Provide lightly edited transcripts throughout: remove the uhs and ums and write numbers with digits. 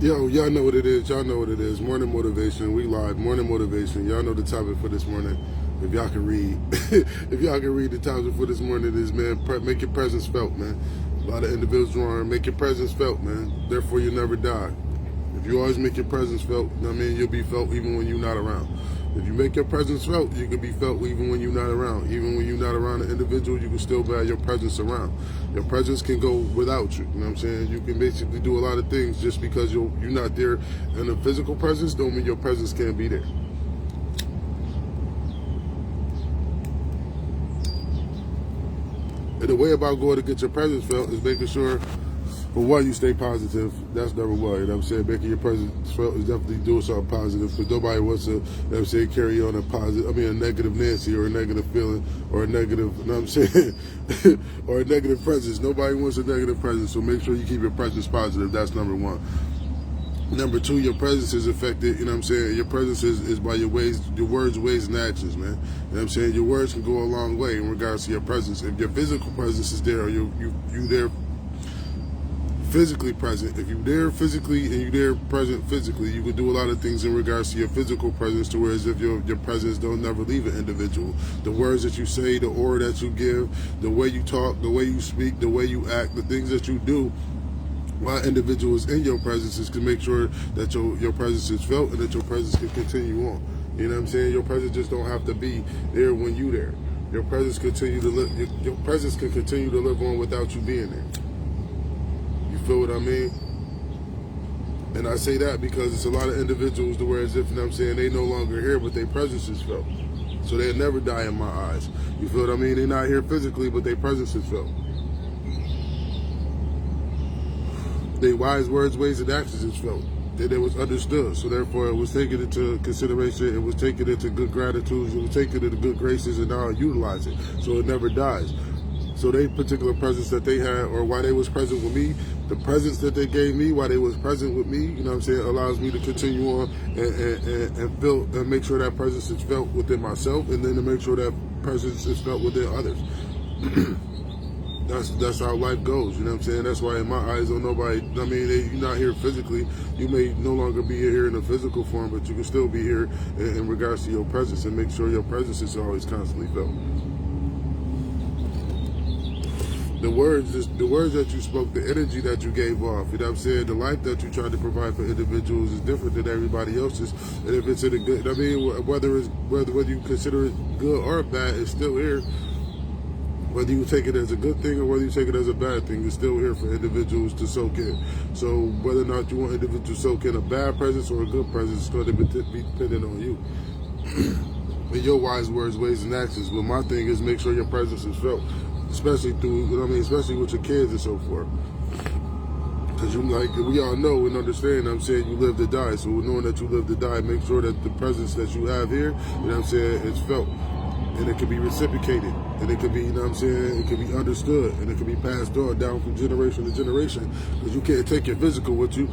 Yo, y'all know what it is. Y'all know what it is. Morning motivation. We live. Morning motivation. Y'all know the topic for this morning. If y'all can read, if y'all can read the topic for this morning is, man, make your presence felt, man. A lot of individuals wrong. Make your presence felt, man. Therefore, you never die. If you always make your presence felt, I mean, you'll be felt even when you're not around. If you make your presence felt, you can be felt even when you're not around. Even when you're not around an individual, you can still bear your presence around. Your presence can go without you. You know what I'm saying? You can basically do a lot of things just because you're not there. And the physical presence don't mean your presence can't be there. And the way about going to get your presence felt is making sure, for one, you stay positive. That's number one. You know what I'm saying? Making your presence felt is definitely doing something positive. Because nobody wants to, you know what I'm saying, carry on a negative Nancy or a negative feeling or a negative, you know what I'm saying, or a negative presence. Nobody wants a negative presence. So make sure you keep your presence positive. That's number one. Number two, your presence is affected, you know what I'm saying? Your presence is by your ways, your words, ways, and actions, man. You know what I'm saying? Your words can go a long way in regards to your presence. If your physical presence is there, or you there physically present. If you're there physically and you're there present physically, you can do a lot of things in regards to your physical presence, to whereas if your presence don't never leave an individual. The words that you say, the aura that you give, the way you talk, the way you speak, the way you act, the things that you do, why individuals in your presence is to make sure that your presence is felt and that your presence can continue on. You know what I'm saying? Your presence just don't have to be there when you there. Your presence continue to live. Your presence can continue to live on without you being there. You feel what I mean? And I say that because it's a lot of individuals to where as if, you know what I'm saying, they no longer here, but their presence is felt. So they'll never die in my eyes. You feel what I mean? They're not here physically, but their presence is felt. Their wise words, ways, and actions is felt. That it was understood. So therefore it was taken into consideration, it was taken into good gratitude, it was taken into good graces, and now I utilize it. So it never dies. So they particular presence that they had, or why they was present with me, the presence that they gave me, why they was present with me, you know what I'm saying, allows me to continue on and feel and make sure that presence is felt within myself, and then to make sure that presence is felt within others. That's how life goes, you know what I'm saying? That's why in my eyes, don't nobody, I mean, you're not here physically. You may no longer be here in a physical form, but you can still be here in regards to your presence, and make sure your presence is always constantly felt. The words that you spoke, the energy that you gave off, you know what I'm saying? The life that you tried to provide for individuals is different than everybody else's. And if it's in a good, I mean, whether you consider it good or bad, it's still here. Whether you take it as a good thing or whether you take it as a bad thing, it's still here for individuals to soak in. So whether or not you want individuals to soak in a bad presence or a good presence, it's going to be dependent on you. And your wise words, ways, and actions. But my thing is make sure your presence is felt, especially through, you know what I mean, especially with your kids and so forth. Because you, like, we all know and understand, I'm saying, you live to die. So knowing that you live to die, make sure that the presence that you have here, you know what I'm saying, is felt. And it can be reciprocated, and it can be, you know what I'm saying, it can be understood, and it can be passed on down from generation to generation, because you can't take your physical with you.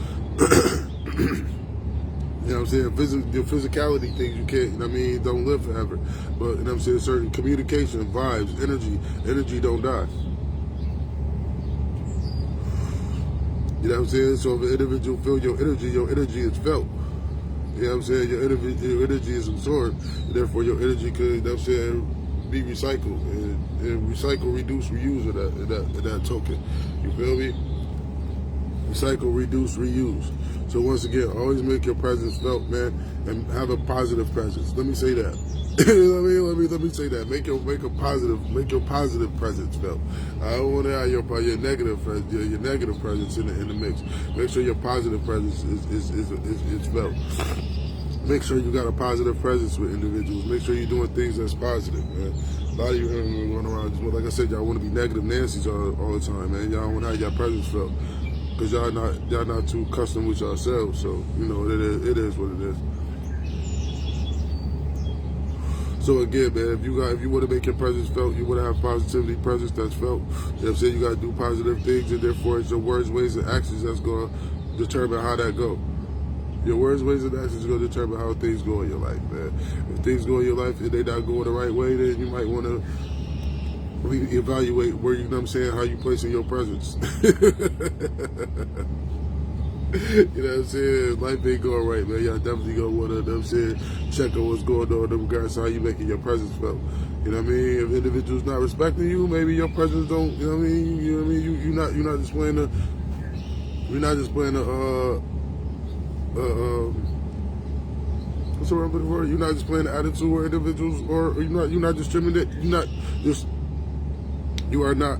You know what I'm saying, your physicality things you can't, you know what I mean, don't live forever. But, you know what I'm saying, certain communication, vibes, energy don't die. You know what I'm saying, so if an individual feel your energy is felt. You know what I'm saying? Your energy is absorbed, and therefore your energy could, you know what I'm saying, be recycled. And recycle, reduce, reuse of that token. You feel me? Recycle, reduce, reuse. So once again, always make your presence felt, man, and have a positive presence. Let me say that. let me say that. Make your positive presence felt. I don't want to have your negative presence in the mix. Make sure your positive presence is felt. Make sure you got a positive presence with individuals. Make sure you're doing things that's positive, man. A lot of you going around, just, like I said, y'all want to be negative Nancy's all the time, man. Y'all want to have your presence felt, because y'all not too custom with yourselves. So you know it is what it is. So again, man, if you want to make your presence felt, you want to have positivity presence that's felt. You know what I'm saying? You got to do positive things, and therefore it's your words, ways, and actions that's going to determine how that go. Your words, ways, and actions are going to determine how things go in your life, man. If things go in your life and they're not going the right way, then you might want to reevaluate where, you know what I'm saying, how you place in your presence. You know what I'm saying? Life ain't going right, man. Y'all definitely gonna wanna, you know what I'm saying, check on what's going on in regards to how you making your presence felt. You know what I mean? If individuals not respecting you, maybe your presence don't, you know what I mean? You know what I mean? You're not displaying the, you're not displaying the, what's the word I'm looking for? You're not displaying the attitude or individuals, or you're not distributing it. You are not,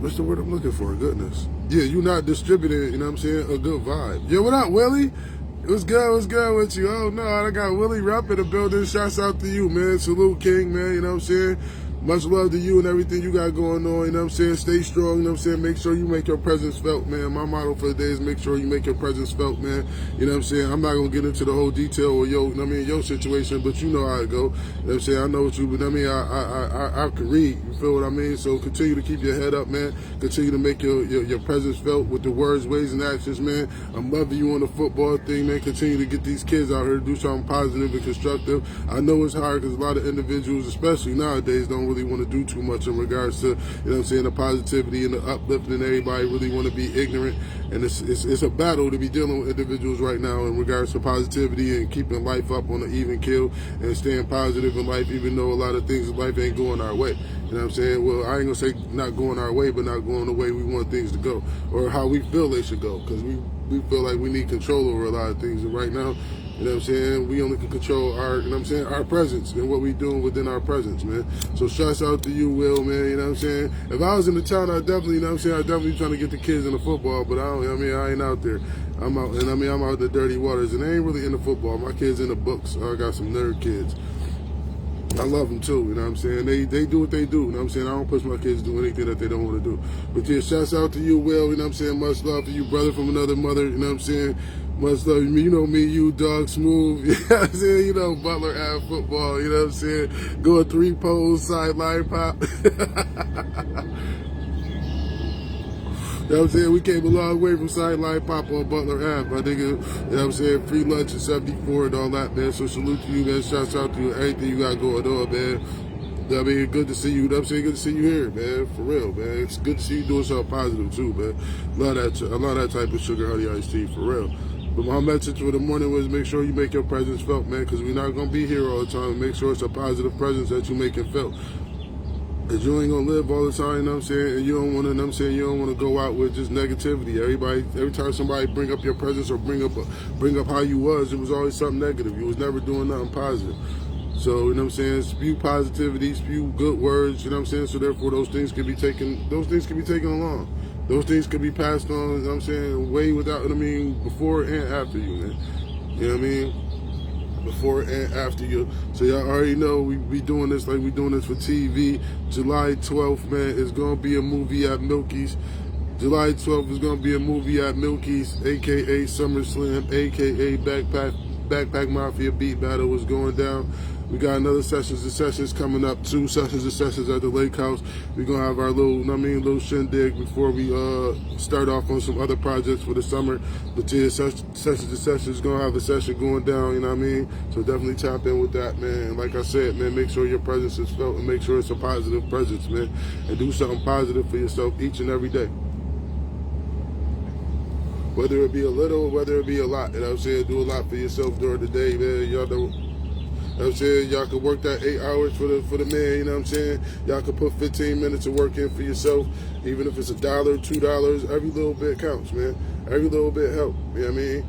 what's the word I'm looking for? Goodness. Yeah, you're not distributing, you know what I'm saying, a good vibe. Yo, what up, Willie? What's good? What's good with you? Oh, no, I got Willie Rupp in the building. Shouts out to you, man. Salute, King, man. You know what I'm saying? Much love to you and everything you got going on. You know what I'm saying? Stay strong. You know what I'm saying? Make sure you make your presence felt, man. My motto for the day is make sure you make your presence felt, man. You know what I'm saying? I'm not going to get into the whole detail of your situation, but you know how it go. You know what I'm saying? I know what you, but I mean, I can read. You feel what I mean? So continue to keep your head up, man. Continue to make your presence felt with the words, ways, and actions, man. I'm loving you on the football thing, man. Continue to get these kids out here to do something positive and constructive. I know it's hard because a lot of individuals, especially nowadays, don't really want to do too much in regards to, you know what I'm saying, the positivity and the uplifting. Everybody really want to be ignorant, and it's a battle to be dealing with individuals right now in regards to positivity and keeping life up on an even keel and staying positive in life, even though a lot of things in life ain't going our way. You know what I'm saying? Well, I ain't gonna say not going our way, but not going the way we want things to go, or how we feel they should go, because we feel like we need control over a lot of things, and right now, you know what I'm saying, we only can control our, you know what I'm saying, our presence and what we doing within our presence, man. So shouts out to you, Will, man, you know what I'm saying. If I was in the town, I definitely, you know what I'm saying, I definitely trying to get the kids in the football, but I ain't out there. I'm out, and I'm out in the dirty waters, and they ain't really into football. My kids in the books. I got some nerd kids. I love them too, you know what I'm saying? They do what they do, you know what I'm saying? I don't push my kids to do anything that they don't want to do. But yeah, shouts out to you, Will, you know what I'm saying? Much love to you, brother from another mother, you know what I'm saying? Much love. You know me, you, Dog Smooth, you know what I'm saying? You know, Butler Ave football, you know what I'm saying? Going 3 poles, sideline pop. You know what I'm saying? We came a long way from sideline pop on Butler Ave, my nigga. You know what I'm saying? Free lunch at 74 and all that, man. So salute to you, man. Shouts out to you, everything you got going on, man. You know what I mean? Good to see you. You know what I'm saying? Good to see you here, man. For real, man. It's good to see you doing something positive, too, man. I love that type of sugar honey iced tea, for real. But my message for the morning was make sure you make your presence felt, man, because we're not going to be here all the time. Make sure it's a positive presence that you make it felt. Because you ain't going to live all the time, you know what I'm saying? And you don't want to, you know what I'm saying, you don't want to go out with just negativity. Every time somebody bring up your presence or bring up how you was, it was always something negative. You was never doing nothing positive. So, you know what I'm saying, spew positivity, spew good words, you know what I'm saying? So therefore those things can be taken along. Those things could be passed on, you know what I'm saying, way without, you know what I mean, before and after you, man. You know what I mean? Before and after you. So y'all already know we be doing this like we doing this for TV. July 12th, man, is going to be a movie at Milky's. July 12th is going to be a movie at Milky's, a.k.a. SummerSlam, a.k.a. Backpack Mafia Beat Battle is going down. We got another Sessions of Sessions coming up, 2 Sessions of Sessions at the Lake House. We're going to have our little shindig before we start off on some other projects for the summer. But yeah, Sessions of Sessions is going to have a session going down, you know what I mean? So definitely tap in with that, man. And like I said, man, make sure your presence is felt and make sure it's a positive presence, man. And do something positive for yourself each and every day. Whether it be a little or whether it be a lot, you know what I'm saying? Do a lot for yourself during the day, man. Y'all know. You know what I'm saying? Y'all could work that 8 hours for the man, you know what I'm saying? Y'all could put 15 minutes of work in for yourself, even if it's $1, $2, every little bit counts, man. Every little bit helps, you know what I mean?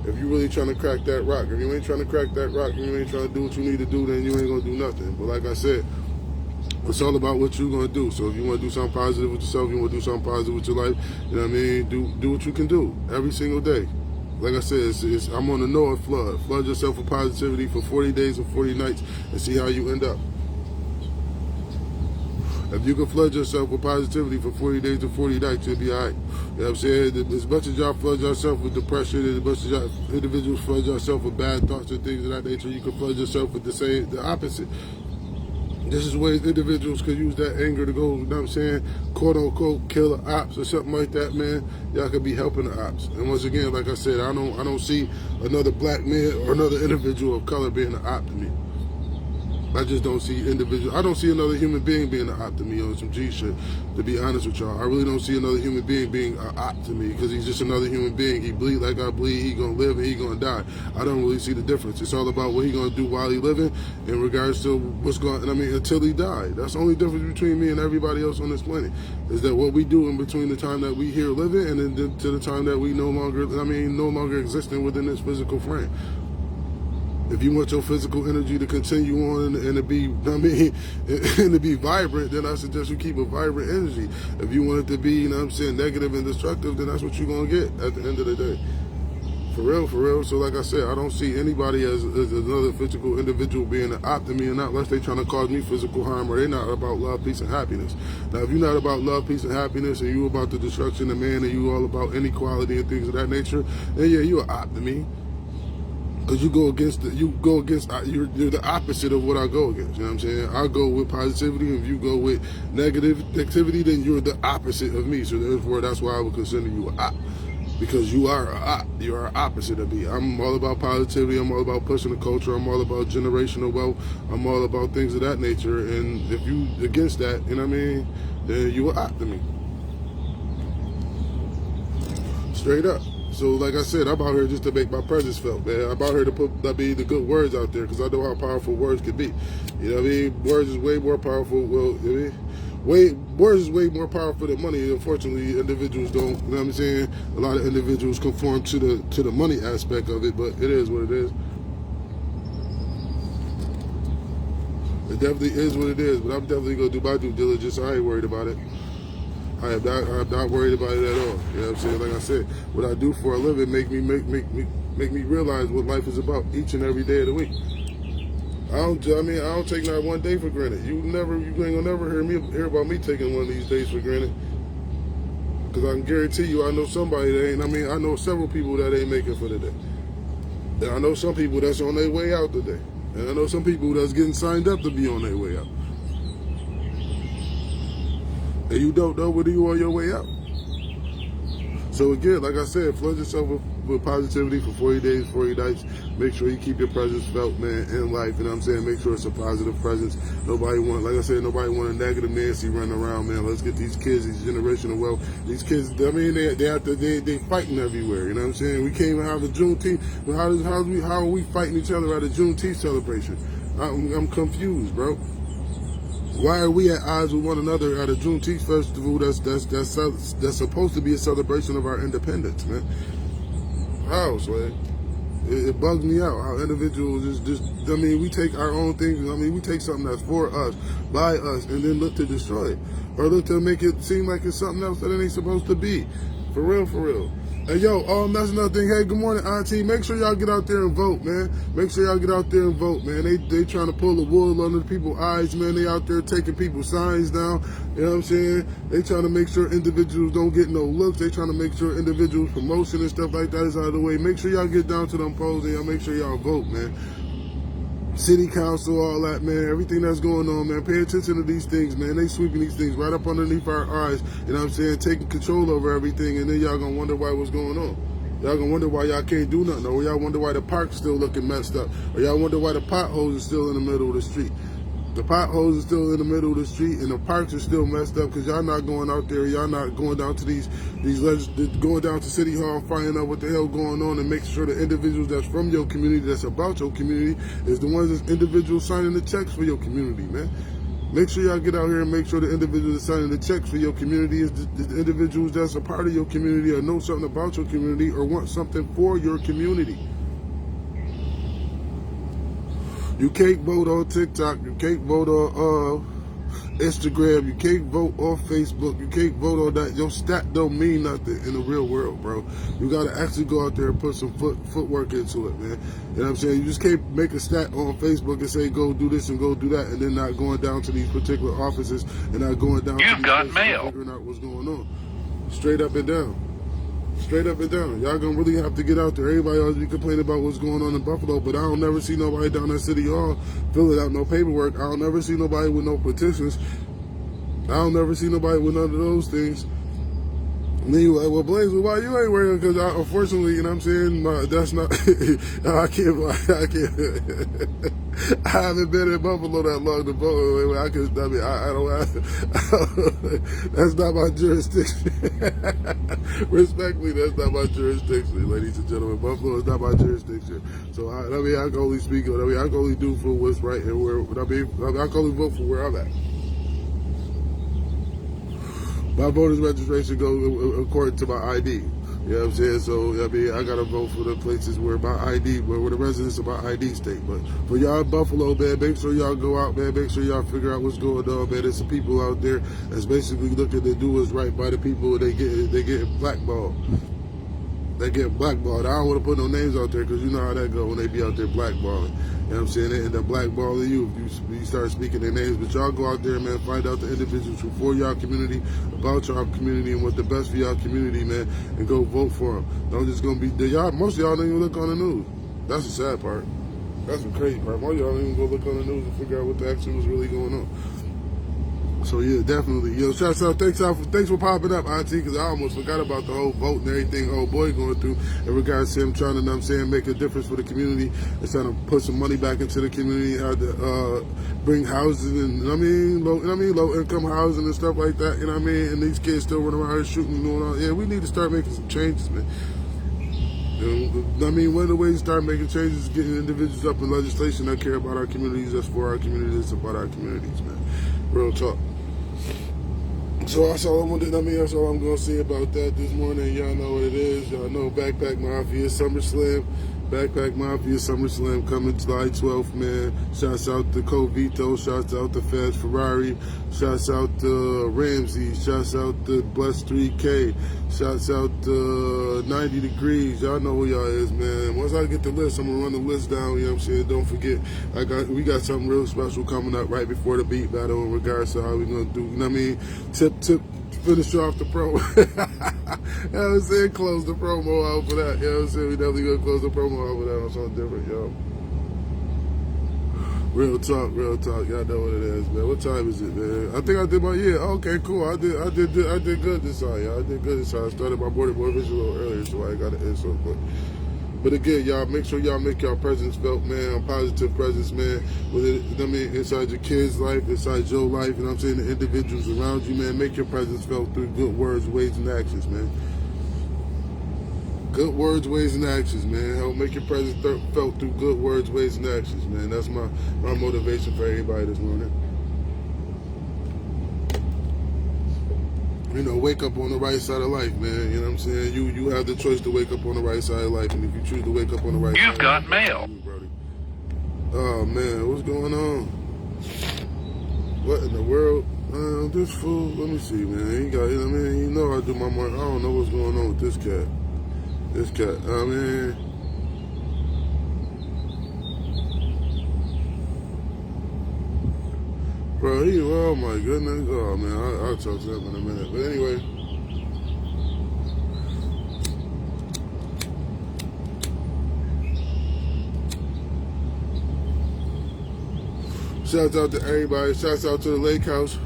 If you really trying to crack that rock, if you ain't trying to crack that rock, and you ain't trying to do what you need to do, then you ain't gonna do nothing. But like I said, it's all about what you're gonna do. So if you wanna do something positive with yourself, you wanna do something positive with your life, you know what I mean? Do what you can do every single day. Like I said, I'm on the Noah flood. Flood yourself with positivity for 40 days and 40 nights and see how you end up. If you can flood yourself with positivity for 40 days and 40 nights, you'll be all right. You know what I'm saying? As much as y'all flood yourself with depression, as much as y'all individuals flood yourself with bad thoughts and things of that nature, you can flood yourself with the opposite. This is ways individuals could use that anger to go, you know what I'm saying, quote unquote, kill the ops or something like that, man. Y'all could be helping the ops. And once again, like I said, I don't see another black man or another individual of color being an op to me. I just don't see individual. I don't see another human being being an op to me on some G shit. To be honest with y'all, I really don't see another human being being an op to me, because he's just another human being. He bleed like I bleed. He gonna live and he gonna die. I don't really see the difference. It's all about what he gonna do while he living, in regards to what's going. I mean, until he died. That's the only difference between me and everybody else on this planet. Is that what we do in between the time that we here living and then to the time that we no longer existing within this physical frame. If you want your physical energy to continue on and to be, and to be vibrant, then I suggest you keep a vibrant energy. If you want it to be, negative and destructive, then that's what you're gonna get at the end of the day. For real, for real. So like I said, I don't see anybody as another physical individual being an op to me, and not unless they trying to cause me physical harm, or they not about love, peace, and happiness. Now, if you're not about love, peace, and happiness, and you about the destruction of man, and you all about inequality and things of that nature, then yeah, you an op to me. Because you're the opposite of what I go against. You know what I'm saying? I go with positivity, and if you go with negative activity, then you're the opposite of me. So therefore, that's why I would consider you an op. Because you are an op. You are opposite of me. I'm all about positivity. I'm all about pushing the culture. I'm all about generational wealth. I'm all about things of that nature. And if you against that, you know what I mean, then you an op to me. Straight up. So, like I said, I'm out here just to make my presence felt, man. I'm out here to put the good words out there, because I know how powerful words can be. You know what I mean? Words is way more powerful. Well, words is way more powerful than money. Unfortunately, individuals don't. You know what I'm saying? A lot of individuals conform to the money aspect of it, but it is what it is. It definitely is what it is. But I'm definitely gonna do my due diligence. I ain't worried about it. I'm not worried about it at all. You know what I'm saying? Like I said, what I do for a living make me realize what life is about each and every day of the week. I don't take not one day for granted. You ain't gonna never hear about me taking one of these days for granted. Because I can guarantee you, I know somebody that ain't. I know several people that ain't making for the day. And I know some people that's on their way out today. And I know some people that's getting signed up to be on their way out. And you don't know whether you on your way out. So again, like I said, flood yourself with positivity for 40 days, 40 nights. Make sure you keep your presence felt, man, in life. You know what I'm saying? Make sure it's a positive presence. Nobody want a negative Nancy running around, man. Let's get these kids, these generational wealth. These kids, I mean, they fighting everywhere. You know what I'm saying? We can't even have a Juneteenth. How are we fighting each other at a Juneteenth celebration? I'm confused, bro. Why are we at odds with one another at a Juneteenth festival that's supposed to be a celebration of our independence, man? How, Sway? It bugs me out how individuals we take our own things, we take something that's for us, by us, and then look to destroy it. Or look to make it seem like it's something else that it ain't supposed to be. For real, for real. And yo, that's another thing. Hey, good morning, Auntie. Make sure y'all get out there and vote, man. Make sure y'all get out there and vote, man. They trying to pull the wool under people's eyes, man. They out there taking people's signs down. You know what I'm saying? They trying to make sure individuals don't get no looks. They trying to make sure individuals' promotion and stuff like that is out of the way. Make sure y'all get down to them polls and y'all make sure y'all vote, man. City council, all that, man, everything that's going on, man. Pay attention to these things, man. They sweeping these things right up underneath our eyes, you know what I'm saying, taking control over everything, and then y'all gonna wonder what's going on. Y'all gonna wonder why y'all can't do nothing, or y'all wonder why the park's still looking messed up, or y'all wonder why the potholes are still in the middle of the street. The potholes are still in the middle of the street, and the parks are still messed up because y'all not going out there. Y'all not going down to going down to City Hall, finding out what the hell going on, and making sure the individuals that's from your community, that's about your community, is the ones that's individuals signing the checks for your community, man. Make sure y'all get out here and make sure the individuals that's signing the checks for your community is the individuals that's a part of your community, or know something about your community, or want something for your community. You can't vote on TikTok. You can't vote on Instagram. You can't vote on Facebook. You can't vote on that. Your stat don't mean nothing in the real world, bro. You gotta actually go out there and put some footwork into it, man. You know what I'm saying? You just can't make a stat on Facebook and say go do this and go do that, and then not going down to these particular offices and not going down to these places and figuring out what's going on. Straight up and down. Straight up and down. Y'all gonna really have to get out there. Everybody always be complaining about what's going on in Buffalo, but I don't never see nobody down at City Hall filling out no paperwork. I don't never see nobody with no petitions. I don't never see nobody with none of those things. And then you like, well, Blaze, why you ain't wearing it? Because unfortunately, you know what I'm saying, that's not, I can't. I haven't been in Buffalo that long to vote. I don't have, that's not my jurisdiction. Respectfully, that's not my jurisdiction, ladies and gentlemen. Buffalo is not my jurisdiction. So, I can only speak on, I can only do for what's right and where, I can only vote for where I'm at. My voter's registration goes according to my ID. You know what I'm saying? So, I gotta vote for the places where my ID, where the residents of my ID state. But for y'all in Buffalo, man, make sure y'all go out, man. Make sure y'all figure out what's going on, man. There's some people out there that's basically looking to do what's right by the people, and they get blackballed. They get blackballed. I don't want to put no names out there because you know how that go when they be out there blackballing. You know what I'm saying? They end up blackballing you if you start speaking their names. But y'all go out there, man, find out the individuals who for y'all community, about y'all community, and what's the best for y'all community, man, and go vote for them. Don't just gonna be y'all. Most of y'all don't even look on the news. That's the sad part. That's the crazy part. Most of y'all don't even go look on the news and figure out what the action was really going on. So yeah, definitely. Yo, shout out, thanks for popping up, Auntie, because I almost forgot about the whole vote and everything old boy going through in regards to him trying to, you know what I'm saying, make a difference for the community and trying to put some money back into the community, how to bring housing and low income housing and stuff like that, you know what I mean? And these kids still running around here shooting and doing all. Yeah, we need to start making some changes, man. You know, one of the ways to start making changes is getting individuals up in legislation that care about our communities, that's for our communities, about our communities, man. Real talk. So that's all that's all I'm gonna say about that this morning. Y'all know what it is. Y'all know Backpack Mafia SummerSlam. Backpack Mafia SummerSlam coming July 12th, man. Shouts out to Covito, shouts out to Fast Ferrari, shouts out to Ramsey, shouts out to Bless 3K, shouts out to 90 Degrees. Y'all know who y'all is, man. Once I get the list, I'm gonna run the list down, you know what I'm saying? Don't forget, we got something real special coming up right before the beat battle in regards to how we gonna do, you know what I mean? Finish off the promo. You know what I'm saying? Close the promo out for that. You know what I'm saying? We definitely gonna close the promo out for that on something different, yo. Real talk. Y'all know what it is, man. What time is it, man? I think I did okay, cool. I did good this time, y'all. I did good this time. I started my morning motivation a little earlier, so I got an insult, But again, y'all, make sure y'all make y'all presence felt, man, a positive presence, man. Inside your kids' life, inside your life, you know what I'm saying, the individuals around you, man. Make your presence felt through good words, ways, and actions, man. Good words, ways, and actions, man. Help make your presence felt through good words, ways, and actions, man. That's my motivation for everybody this morning. You know, wake up on the right side of life, man. You know what I'm saying? You have the choice to wake up on the right side of life, and if you choose to wake up on the right side, you've got mail. Oh man, what's going on? What in the world? This fool. Let me see, man. He got. You know what I mean? You know I do my mark. I don't know what's going on with this cat. I mean. Bro, oh my goodness. Oh man, I'll talk to him in a minute. But anyway. Shouts out to everybody. Shouts out to the Lake House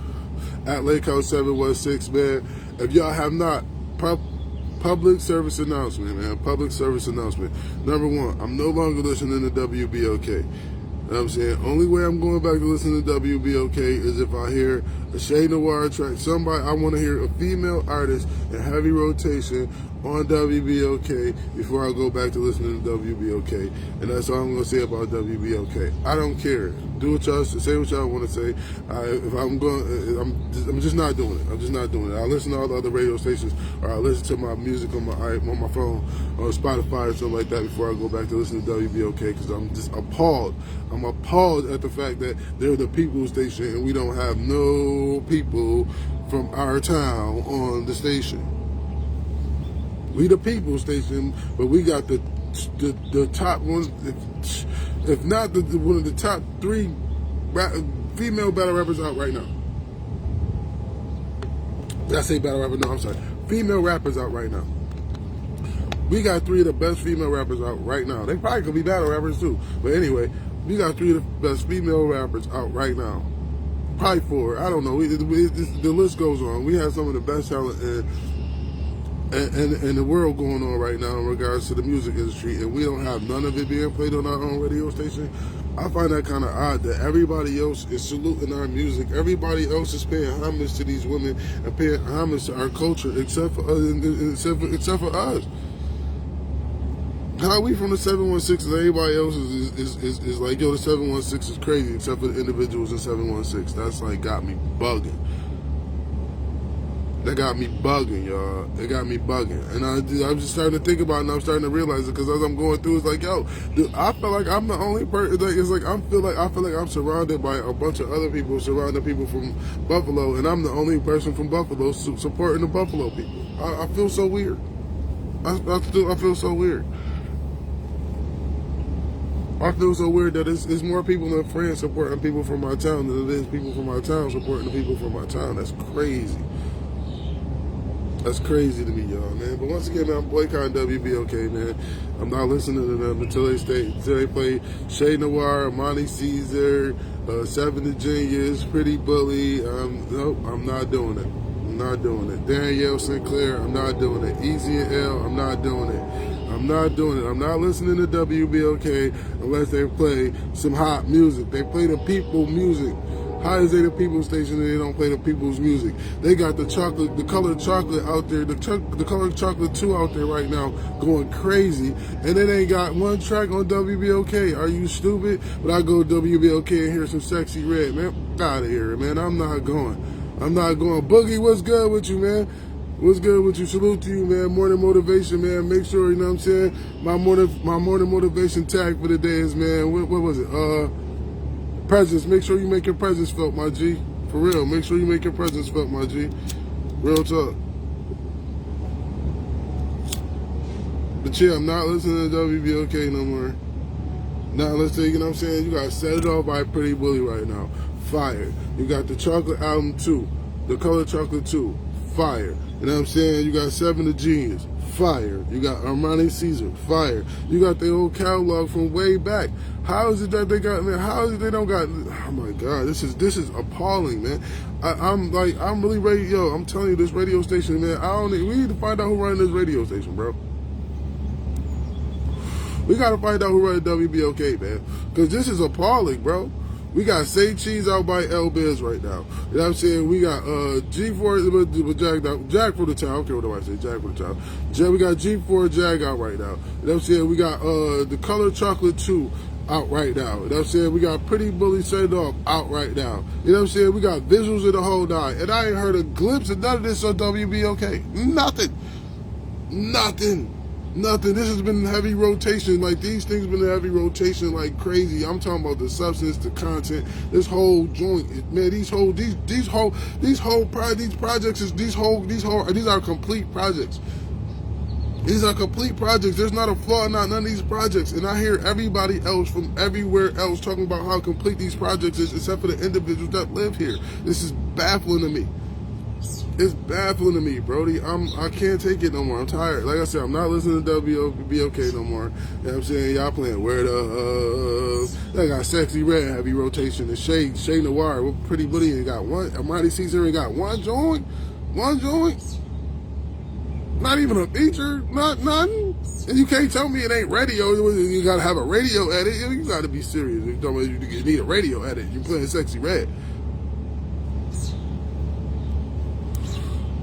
at Lake House 716, man. If y'all have not, public service announcement, man. Public service announcement. Number one, I'm no longer listening to WBOK. You know what I'm saying? Only way I'm going back to listen to WBOK is if I hear a Shea Noir track. I want to hear a female artist in heavy rotation on WBOK before I go back to listening to WBOK. And that's all I'm going to say about WBOK. I don't care. Do what y'all say, what y'all want to say. I'm just not doing it. I'm just not doing it. I listen to all the other radio stations, or I listen to my music on my phone or Spotify or something like that before I go back to listen to WBOK, because I'm just appalled. I'm appalled at the fact that they're the people station and we don't have no people from our town on the station. We the people station, but we got the top ones, if not one of the top 3 female battle rappers out right now. Did I say battle rapper? No, I'm sorry. Female rappers out right now. We got 3 of the best female rappers out right now. They probably could be battle rappers too. But anyway, we got 3 of the best female rappers out right now. Probably 4. I don't know. The list goes on. We have some of the best talent and the world going on right now in regards to the music industry, and we don't have none of it being played on our own radio station. I find that kind of odd that everybody else is saluting our music, everybody else is paying homage to these women and paying homage to our culture, except for us. How we from the 716 and everybody else is like, yo, the 716 is crazy, except for the individuals in 716. That's like got me bugging. That got me bugging, y'all. It got me bugging. And I'm just starting to think about it, and I'm starting to realize it, because as I'm going through, it's like, yo, dude, I feel like I'm the only person. Like, it's like I feel like I'm surrounded by a bunch of other people, surrounding people from Buffalo, and I'm the only person from Buffalo supporting the Buffalo people. I feel so weird. I feel so weird. I feel so weird that it's more people in France supporting people from my town than it is people from my town supporting the people from my town. That's crazy. That's crazy to me, y'all, man. But once again, man, I'm boycotting WBOK, man. I'm not listening to them until they play Shay Noir, Monty Caesar, Seven the Genius, Pretty Bully. Nope, I'm not doing it. I'm not doing it. Danielle Sinclair, I'm not doing it. Easy and L, I'm not doing it. I'm not doing it. I'm not listening to WBOK unless they play some hot music. They play the people music. How is they the people station and they don't play the people's music? They got the colored chocolate out there, the colored chocolate 2 out there right now going crazy, and they ain't got one track on WBOK. Are you stupid? But I go to WBOK and hear some Sexy Red, man. Out of here, man. I'm not going. Boogie, what's good with you, man? What's good with you? Salute to you, man. Morning motivation, man. Make sure, you know what I'm saying? My morning motivation tag for the day is, man, what was it? Presence. Make sure you make your presence felt, my G. For real. Make sure you make your presence felt, my G. Real talk. But yeah, I'm not listening to WBOK no more. Now let's say, you know what I'm saying? You got Set It Off by Pretty Bully right now. Fire. You got the Chocolate Album 2. The Color Chocolate 2. Fire. You know what I'm saying? You got Seven the Genius. Fire. You got Armani Caesar. Fire. You got the old catalog from way back. How is it that they got, man? How is it they don't got, oh my God, this is appalling, man. I'm really ready, yo, I'm telling you, this radio station, man, we need to find out who running this radio station, bro. We got to find out who running WBOK, man. Because this is appalling, bro. We got Say Cheese out by L Biz right now. You know what I'm saying? We got G4 with Jag for the town. I don't care what nobody say, Jag for the town. We got G4 Jag out right now. You know what I'm saying? We got the Color Chocolate 2 out right now. You know what I'm saying? We got Pretty Bully Set It Off out right now. You know what I'm saying? We got visuals of the whole nine. And I ain't heard a glimpse of none of this on WBOK. Nothing. This has been in heavy rotation. Like, these things been in heavy rotation like crazy. I'm talking about the substance, the content, this whole joint, man. These are complete projects. These are complete projects. There's not a flaw in none of these projects. And I hear everybody else from everywhere else talking about how complete these projects is, except for the individuals that live here. This is baffling to me. It's baffling to me, Brody. I can't take it no more. I'm tired. Like I said, I'm not listening to WBOK no more. You know what I'm saying? Y'all playing Where the they got Sexy Red, heavy rotation, and Shay Noir with Pretty Bully and got one. Armani Caesar and got one joint. Not even a feature, nothing. And you can't tell me it ain't radio. You gotta have a radio edit. You gotta be serious. You need a radio edit. You playing Sexy Red.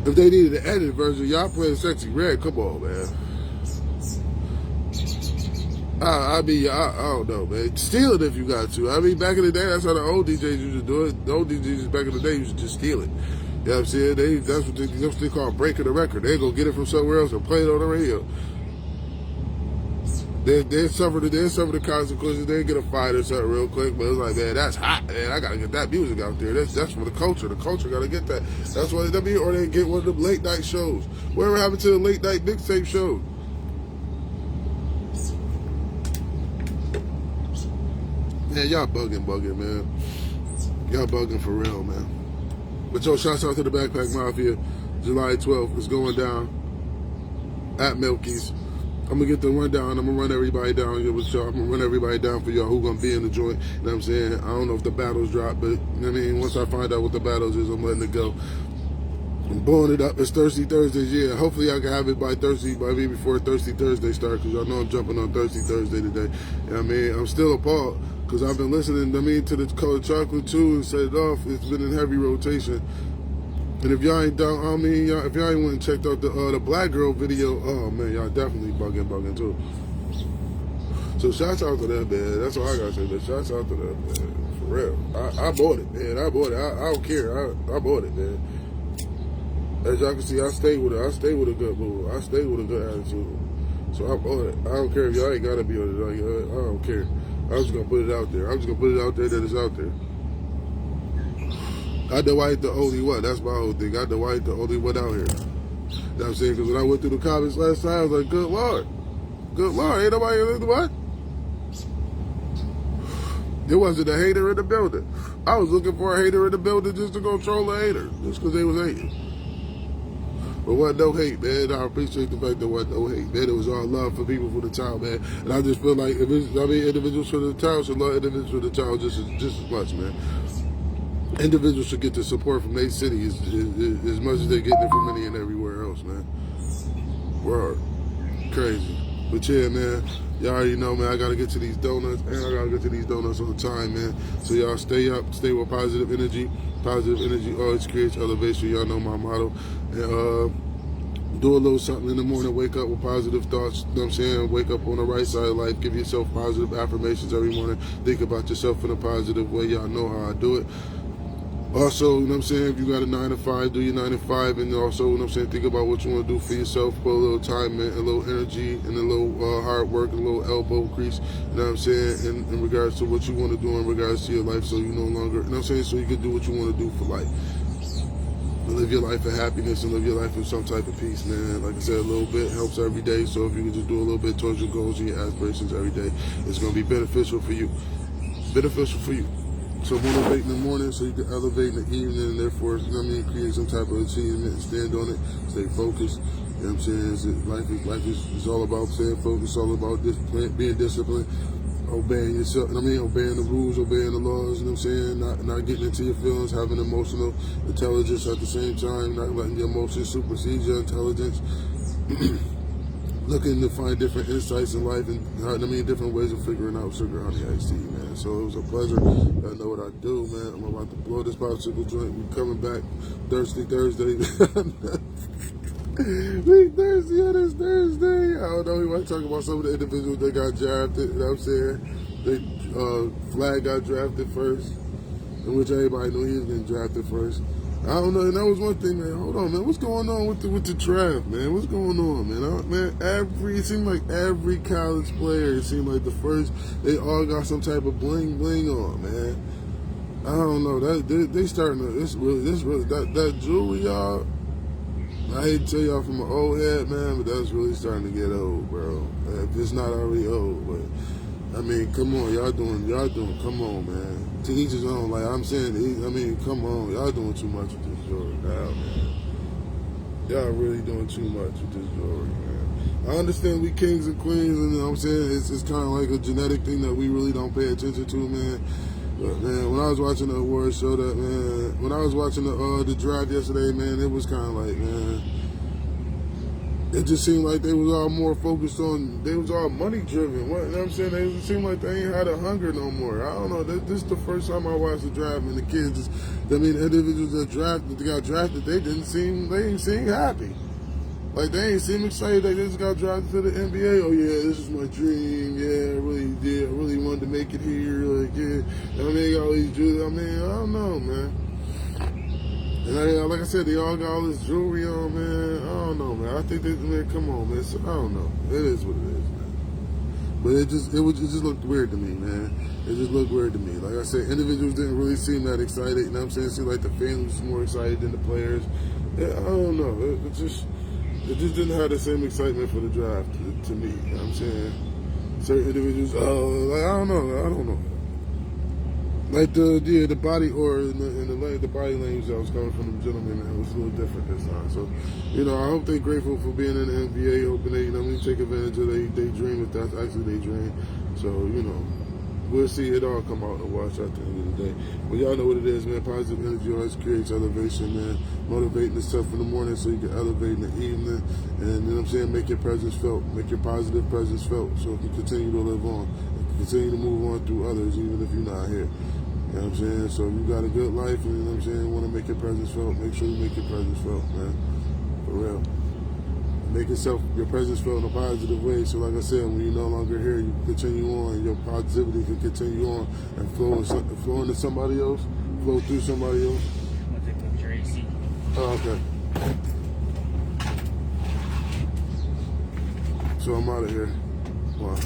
If they needed an edited version, y'all playing Sexy Red, come on, man. I don't know, man. Steal it if you got to. I mean, back in the day, that's how the old DJs used to do it. The old DJs back in the day used to just steal it. You know what I'm saying? That's what they call breaking the record. They go get it from somewhere else and play it on the radio. They suffer the consequences. They get a fight or something real quick, but it's like, man, that's hot, man. I gotta get that music out there. That's for the culture. The culture gotta get that. That's what they be, or they get one of them late night shows. Whatever happened to the late night mixtape show? Man, y'all bugging, man. Y'all bugging for real, man. But yo, shouts out to the Backpack Mafia. July 12th is going down at Milky's. I'm gonna get the rundown. I'm gonna run everybody down here with y'all. I'm gonna run everybody down for y'all who gonna be in the joint. You know what I'm saying? I don't know if the battles drop, but I mean, once I find out what the battles is, I'm letting it go. I'm blowing it up. It's Thirsty Thursdays. Yeah, hopefully I can have it by me before Thirsty Thursday start, because I know I'm jumping on Thirsty Thursday today. You know what I mean? I'm still appalled because I've been listening, to the Colored Chocolate too and set it off. It's been in heavy rotation. And if y'all ain't down, if y'all ain't went and checked out the Black Girl video, oh man, y'all definitely bugging too. So shouts out to that, man. That's all I gotta say, man. Shouts out to that, man. For real. I bought it, man. I bought it. I don't care. I bought it, man. As y'all can see, I stay with it. I stay with a good mood. I stay with a good attitude. So I bought it. I don't care if y'all ain't gotta be on it. Like, I don't care. I'm just gonna put it out there. I'm just gonna put it out there that it's out there. I know I ain't the only one. That's my whole thing. I know I ain't the only one out here. You know what I'm saying? Because when I went through the comments last time, I was like, good Lord. Good Lord. Ain't nobody in the what? There wasn't a hater in the building. I was looking for a hater in the building just to go troll a hater. Just because they was hating. But wasn't no hate, man. I appreciate the fact there wasn't no hate, man. It was all love for people for the town, man. And I just feel like individuals for the town should love individuals for the town just as much, man. Individuals should get the support from their city as much as they're getting it from any and everywhere else, man. Word. Crazy. But yeah, man, y'all already know, man, I gotta get to these donuts, and I gotta get to these donuts on time, man. So y'all stay up, stay with positive energy. Positive energy always creates elevation. Y'all know my motto. And do a little something in the morning, wake up with positive thoughts, you know what I'm saying? Wake up on the right side of life, give yourself positive affirmations every morning, think about yourself in a positive way. Y'all know how I do it. Also, you know what I'm saying, if you got a 9 to 5, do your 9 to 5, and also, you know what I'm saying, think about what you want to do for yourself, put a little time in, a little energy, and a little hard work, a little elbow grease, you know what I'm saying, in regards to what you want to do in regards to your life, so you no longer, you know what I'm saying, so you can do what you want to do for life. And live your life of happiness and live your life with some type of peace, man. Like I said, a little bit helps every day, so if you can just do a little bit towards your goals and your aspirations every day, it's going to be beneficial for you. Beneficial for you. So motivate in the morning so you can elevate in the evening, and therefore, you know what I mean, create some type of achievement, stand on it, stay focused. You know what I'm saying? Life is all about staying focused, all about being disciplined, obeying yourself, you know what I mean, obeying the rules, obeying the laws, you know what I'm saying, not getting into your feelings, having emotional intelligence at the same time, not letting your emotions supersede your intelligence. Looking to find different insights in life and, different ways of figuring out sugar honey iced tea, man. So it was a pleasure. I know what I do, man. I'm about to blow this popsicle joint. We're coming back Thirsty Thursday. We thirsty on this Thursday. I don't know. We might talk about some of the individuals that got drafted. You know what I'm saying? Flag got drafted first, in which everybody knew he was getting drafted first. I don't know, and that was one thing, man. Hold on, man. What's going on with the draft, man? What's going on, man? It seemed like every college player, it seemed like the first, they all got some type of bling on, man. I don't know. They starting to, that jewelry, y'all. I hate to tell y'all from an old head, man, but that's really starting to get old, bro. If it's not already old, but I mean, come on, y'all doing, come on, man. To each his own, like I'm saying, come on, y'all doing too much with this jewelry now, man. Y'all really doing too much with this jewelry, man. I understand we kings and queens, and you know what I'm saying, it's kind of like a genetic thing that we really don't pay attention to, man. But man, when I was watching the awards show, when I was watching the draft yesterday, man, it was kind of like, man, it just seemed like they was all more focused on, they was all money driven. You know what I'm saying? It seemed like they ain't had a hunger no more. I don't know. This is the first time I watched the draft, and the kids, individuals that got drafted, they didn't seem happy. Like, they ain't seem excited. They just got drafted to the NBA. Oh yeah, this is my dream. Yeah, I really wanted to make it here. Like, yeah, got all these jewelry. I don't know, man. And like I said, they all got all this jewelry on, man. I don't know, man. I think come on, man. So, I don't know. It is what it is, man. But it just looked weird to me, man. It just looked weird to me. Like I said, individuals didn't really seem that excited. You know what I'm saying? It seemed like the fans was more excited than the players. Yeah, I don't know. It just didn't have the same excitement for the draft to me. You know what I'm saying? Certain individuals, I don't know. Like the body or the body language that was coming from the gentleman, it was a little different this time. So, I hope they're grateful for being in the NBA, hoping they, take advantage of their dream if that's actually their dream. So, we'll see it all come out and wash out at the end of the day. But y'all know what it is, man. Positive energy always creates elevation, man. Motivating yourself in the morning so you can elevate in the evening. And you know what I'm saying? Make your presence felt. Make your positive presence felt so you can continue to live on. Continue to move on through others, even if you're not here. You know what I'm saying? So if you got a good life and you know what I'm saying, want to make your presence felt, make sure you make your presence felt, man. For real. Make your presence felt in a positive way. So like I said, when you're no longer here, you continue on. Your positivity can continue on and flow into somebody else, flow through somebody else. I'm gonna take a picture AC. Oh, okay. So I'm out of here. Wow.